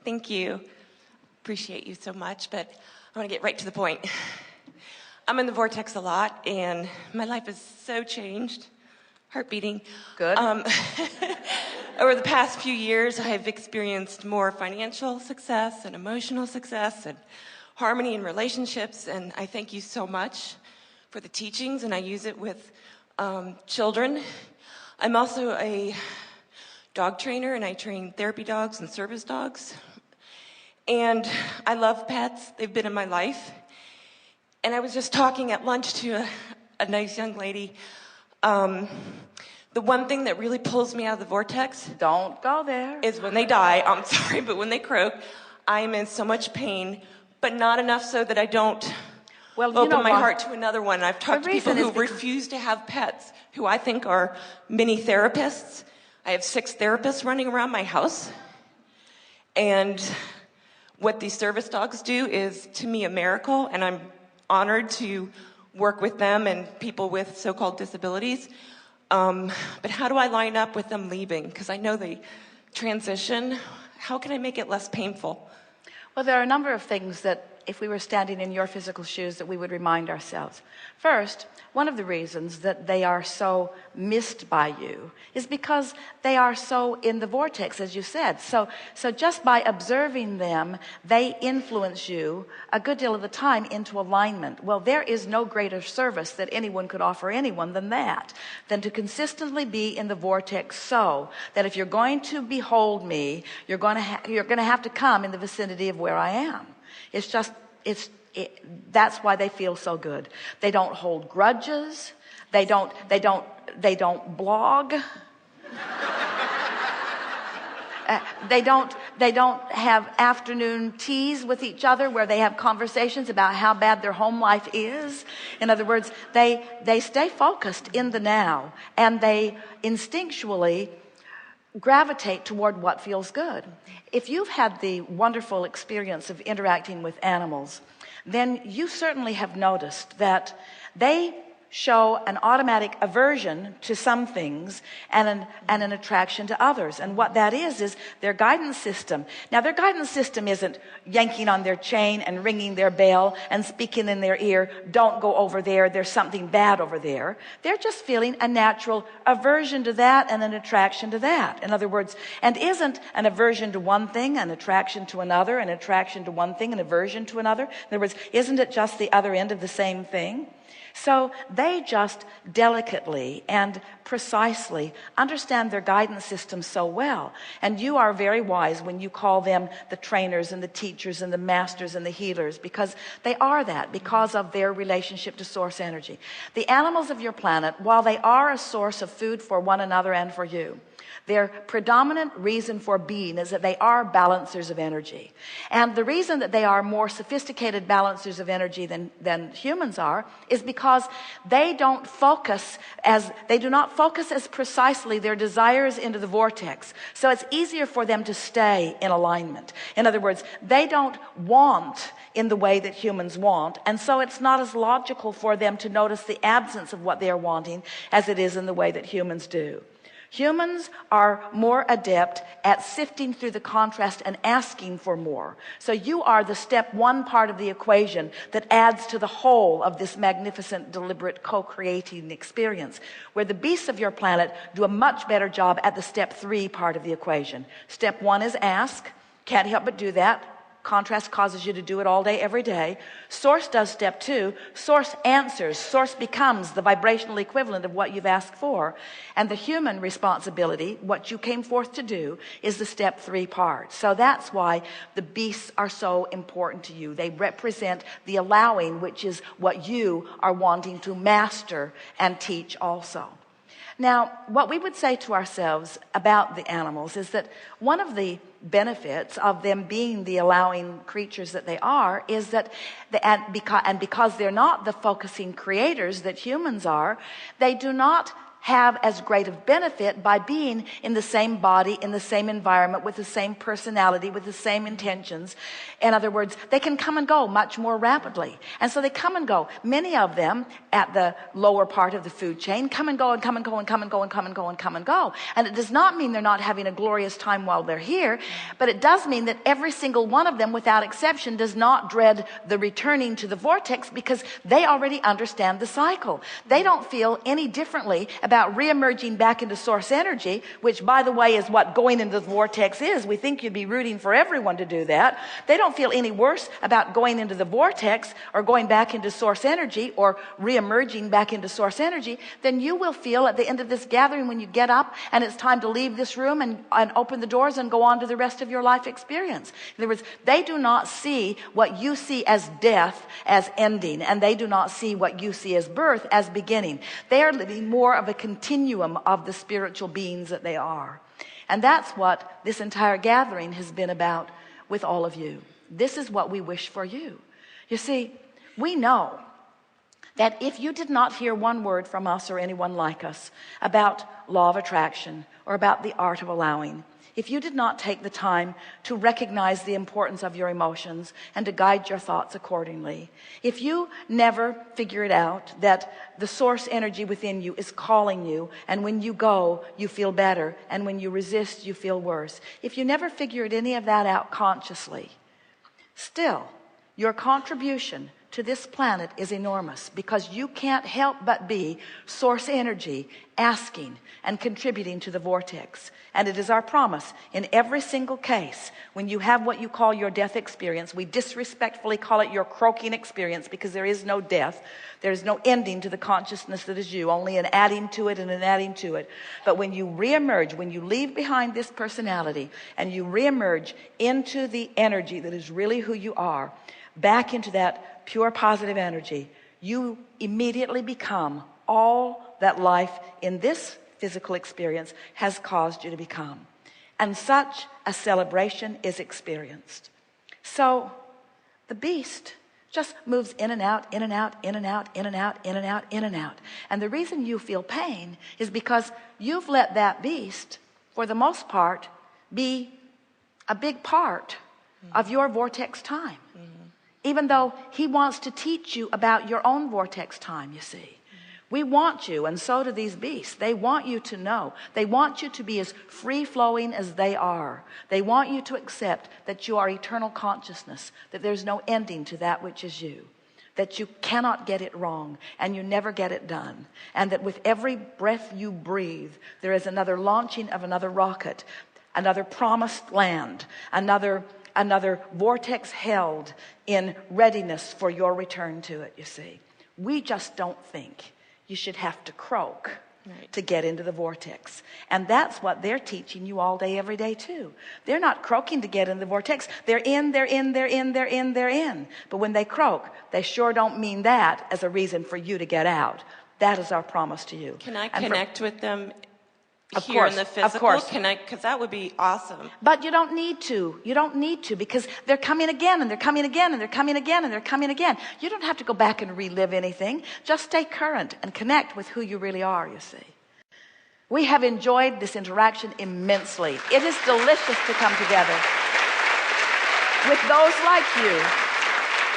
Thank you. Appreciate you so much, but I want to get right to the point. I'm in the vortex a lot, and my life is so changed. Heart beating. Good. Over the past few years, I've experienced more financial success and emotional success and harmony in relationships, and I thank you so much for the teachings, and I use it with children. I'm also a dog trainer, and I train therapy dogs and service dogs. And I love pets. They've been in my life. And I was just talking at lunch to a nice young lady. The one thing that really pulls me out of the vortex... Don't go there. ...is when they die. I'm sorry, but when they croak, I'm in so much pain, but not enough so that I don't open my heart to another one. I've talked to people who refuse to have pets, who I think are mini therapists. I have 6 therapists running around my house. And what these service dogs do is, to me, a miracle, and I'm honored to work with them and people with so-called disabilities. But how do I line up with them leaving? Because I know they transition. How can I make it less painful? Well, there are a number of things that, if we were standing in your physical shoes, that we would remind ourselves. First, one of the reasons that they are so missed by you is because they are so in the vortex, as you said. So just by observing them, they influence you a good deal of the time into alignment. Well, there is no greater service that anyone could offer anyone than that, than to consistently be in the vortex, so that if you're going to behold me, you're going to have to come in the vicinity of where I am. That's why they feel so good. They don't hold grudges. They don't blog. They don't have afternoon teas with each other where they have conversations about how bad their home life is. In other words, they stay focused in the now, and they instinctually gravitate toward what feels good. If you've had the wonderful experience of interacting with animals, then you certainly have noticed that they show an automatic aversion to some things and an attraction to others. And what that is their guidance system. Now, their guidance system isn't yanking on their chain and ringing their bell and speaking in their ear, don't go over there, there's something bad over there. They're just feeling a natural aversion to that and an attraction to that. In other words, and isn't an aversion to one thing, an attraction to another, an attraction to one thing, an aversion to another? In other words, isn't it just the other end of the same thing? So they just delicately and precisely understand their guidance system so well. And you are very wise when you call them the trainers and the teachers and the masters and the healers, because they are that, because of their relationship to source energy. The animals of your planet, while they are a source of food for one another and for you, their predominant reason for being is that they are balancers of energy. And the reason that they are more sophisticated balancers of energy than humans are is because they do not focus as precisely their desires into the vortex. So it's easier for them to stay in alignment. In other words, they don't want in the way that humans want, and so it's not as logical for them to notice the absence of what they are wanting as it is in the way that humans do. Humans are more adept at sifting through the contrast and asking for more. So you are the step 1 part of the equation that adds to the whole of this magnificent, deliberate, co-creating experience, where the beasts of your planet do a much better job at the step 3 part of the equation. Step 1 is ask. Can't help but do that. Contrast causes you to do it all day, every day. Source does step 2. Source answers. Source becomes the vibrational equivalent of what you've asked for. And the human responsibility, what you came forth to do, is the step 3 part. So that's why the beasts are so important to you. They represent the allowing, which is what you are wanting to master and teach also. Now, what we would say to ourselves about the animals is that one of the benefits of them being the allowing creatures that they are is that, because they're not the focusing creators that humans are, they do not have as great of benefit by being in the same body, in the same environment, with the same personality, with the same intentions. In other words, they can come and go much more rapidly. And so they come and go. Many of them at the lower part of the food chain come and go and come and go and come and go and come and go and come and go. And it does not mean they're not having a glorious time while they're here, but it does mean that every single one of them, without exception, does not dread the returning to the vortex, because they already understand the cycle. They don't feel any differently about reemerging back into source energy, which, by the way, is what going into the vortex is. We think you'd be rooting for everyone to do that. They don't feel any worse about going into the vortex or going back into source energy or reemerging back into source energy than you will feel at the end of this gathering when you get up and it's time to leave this room and open the doors and go on to the rest of your life experience. In other words, they do not see what you see as death as ending, and they do not see what you see as birth as beginning. They are living more of a continuum of the spiritual beings that they are. And that's what this entire gathering has been about with all of you. This is what we wish for you. You see, we know that if you did not hear one word from us or anyone like us about law of attraction or about the art of allowing, if you did not take the time to recognize the importance of your emotions and to guide your thoughts accordingly, if you never figure it out that the source energy within you is calling you, and when you go, you feel better, and when you resist, you feel worse, if you never figured any of that out consciously, still, your contribution to this planet is enormous, because you can't help but be source energy, asking and contributing to the vortex. And it is our promise in every single case, when you have what you call your death experience, we disrespectfully call it your croaking experience, because there is no death. There is no ending to the consciousness that is you, only an adding to it and an adding to it. But when you reemerge, when you leave behind this personality and you reemerge into the energy that is really who you are, back into that pure positive energy, you immediately become all that life in this physical experience has caused you to become. And such a celebration is experienced. So the beast just moves in and out, in and out, in and out, in and out, in and out, in and out. And the reason you feel pain is because you've let that beast, for the most part, be a big part of your vortex time. Even though he wants to teach you about your own vortex time, you see. We want you, and so do these beasts. They want you to know. They want you to be as free-flowing as they are. They want you to accept that you are eternal consciousness, that there's no ending to that which is you, that you cannot get it wrong, and you never get it done, and that with every breath you breathe, there is another launching of another rocket, another promised land, another vortex held in readiness for your return to it, you see. We just don't think you should have to croak to get into the vortex. And that's what they're teaching you all day, every day too. They're not croaking to get in the vortex. They're in. But when they croak, they sure don't mean that as a reason for you to get out. That is our promise to you. Can I connect with them here in the physical? Of course. Because that would be awesome. But you don't need to. You don't need to, because they're coming again, and they're coming again, and they're coming again, and they're coming again. You don't have to go back and relive anything. Just stay current and connect with who you really are, you see. We have enjoyed this interaction immensely. It is delicious to come together with those like you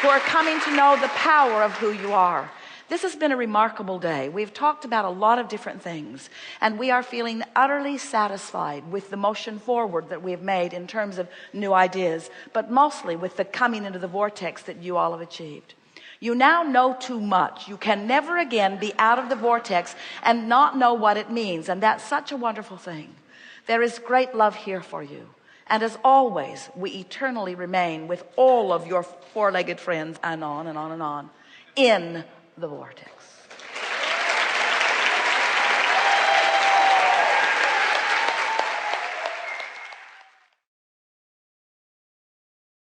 who are coming to know the power of who you are. This has been a remarkable day. We've talked about a lot of different things, and we are feeling utterly satisfied with the motion forward that we have made in terms of new ideas, but mostly with the coming into the vortex that you all have achieved. You now know too much. You can never again be out of the vortex and not know what it means, and that's such a wonderful thing. There is great love here for you. And as always, we eternally remain with all of your four-legged friends, and on and on and on, in the vortex.